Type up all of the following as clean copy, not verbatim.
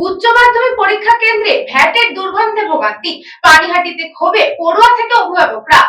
উচ্চ মাধ্যমিক পরীক্ষা কেন্দ্রে ভ্যাটের দুর্গন্ধে ভোগান্তি, পানিহাটিতে ক্ষোভে পড়ুয়া থেকে অভিভাবকরা।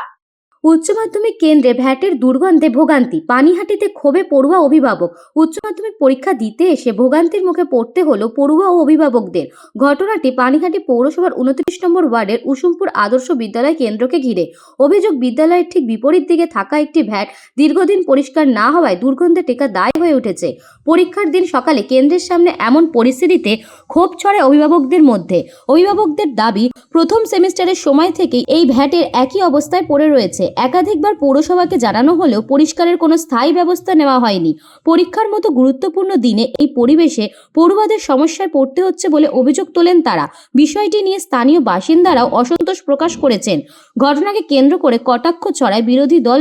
উচ্চ মাধ্যমিক কেন্দ্রে ভ্যাটের দুর্গন্ধে ভোগান্তি, পানিহাটিতে ক্ষোভে পড়ুয়া অভিভাবক। উচ্চ মাধ্যমিক পরীক্ষা দিতে এসে ভোগান্তির মুখে পড়তে হলো পড়ুয়া ও অভিভাবকদের। ঘটনাটি পানিহাটি পৌরসভার 29 নম্বর ওয়ার্ডের উসুমপুর আদর্শ বিদ্যালয় কেন্দ্রকে ঘিরে। অভিযোগ, বিদ্যালয়ের ঠিক বিপরীত দিকে থাকা একটি ভ্যাট দীর্ঘদিন পরিষ্কার না হওয়ায় দুর্গন্ধে টেকা দায় হয়ে উঠেছে। পরীক্ষার দিন সকালে কেন্দ্রের সামনে এমন পরিস্থিতিতে ক্ষোভ ছড়ায় অভিভাবকদের মধ্যে। অভিভাবকদের দাবি, প্রথম সেমিস্টারের সময় থেকেই এই ভ্যাটের একই অবস্থায় পড়ে রয়েছে। একাধিকবার পৌরসভাকে জানানো হলেও পরিষ্কারের কোনো স্থায়ী ব্যবস্থা নেওয়া হয়নি। পরীক্ষার মতো গুরুত্বপূর্ণ দিনে এই পরিবেশে পড়ুয়াদের সমস্যায় পড়তে হচ্ছে বলে অভিযোগ তোলেন তারা। বিষয়টি নিয়ে স্থানীয় বাসিন্দারাও অসন্তোষ প্রকাশ করেছেন। ঘটনাকে কেন্দ্র করে কটাক্ষ ছড়ায় বিরোধী দল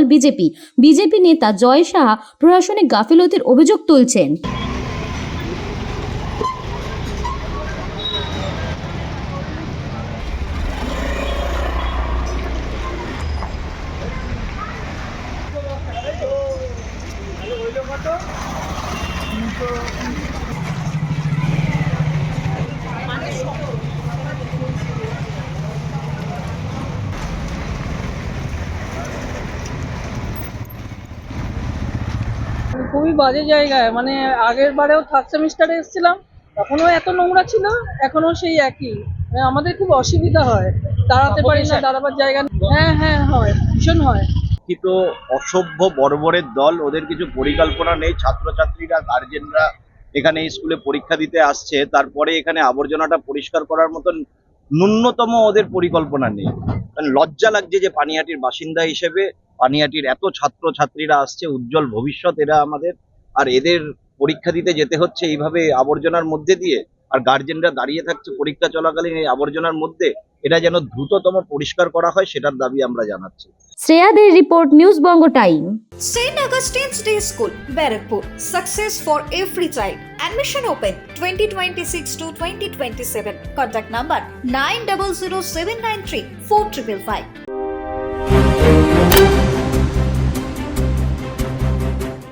বিজেপি নেতা জয় সাহা প্রশাসনিক গাফিলতির অভিযোগ তুলছেন। খুবই বাজে জায়গায়, মানে আগের বারেও থার্ড সেমিস্টারে এসেছিলাম, তখনও এত নোংরা ছিল, এখনো সেই একই। মানে আমাদের খুব অসুবিধা হয়, দাঁড়াতে পারি না, দাঁড়াবার জায়গা নেই। হ্যাঁ হয়, ভীষণ হয়। তো অসভ্য বর্বরের দল, ওদের কিছু পরিকল্পনা নেই। ছাত্রছাত্রীরা, গার্জেনরা এখানে স্কুলে পরীক্ষা দিতে আসছে, তারপরে এখানে আবর্জনাটা পরিষ্কার করার মতন ন্যূনতম ওদের পরিকল্পনা নেই। লজ্জা লাগছে যে পানিহাটির বাসিন্দা হিসেবে পানিহাটির এত ছাত্রছাত্রীরা আসছে, উজ্জ্বল ভবিষ্যৎ এরা আমাদের, আর এদের পরীক্ষা দিতে যেতে হচ্ছে এইভাবে আবর্জনার মধ্যে দিয়ে, আর গার্জেনরা দাঁড়িয়ে থাকছে পরীক্ষা চলাকালীন এই আবর্জনার মধ্যে। এটা যেন দ্রুততম পরিষ্কার করা হয়, সেটার দাবি আমরা জানাচ্ছি। শ্রেয়াদের report, news Banga time. St. Augustine's Day School, Barakpur. Success for every child. Admission open 2026 to 2027. Contact number 900793 4555.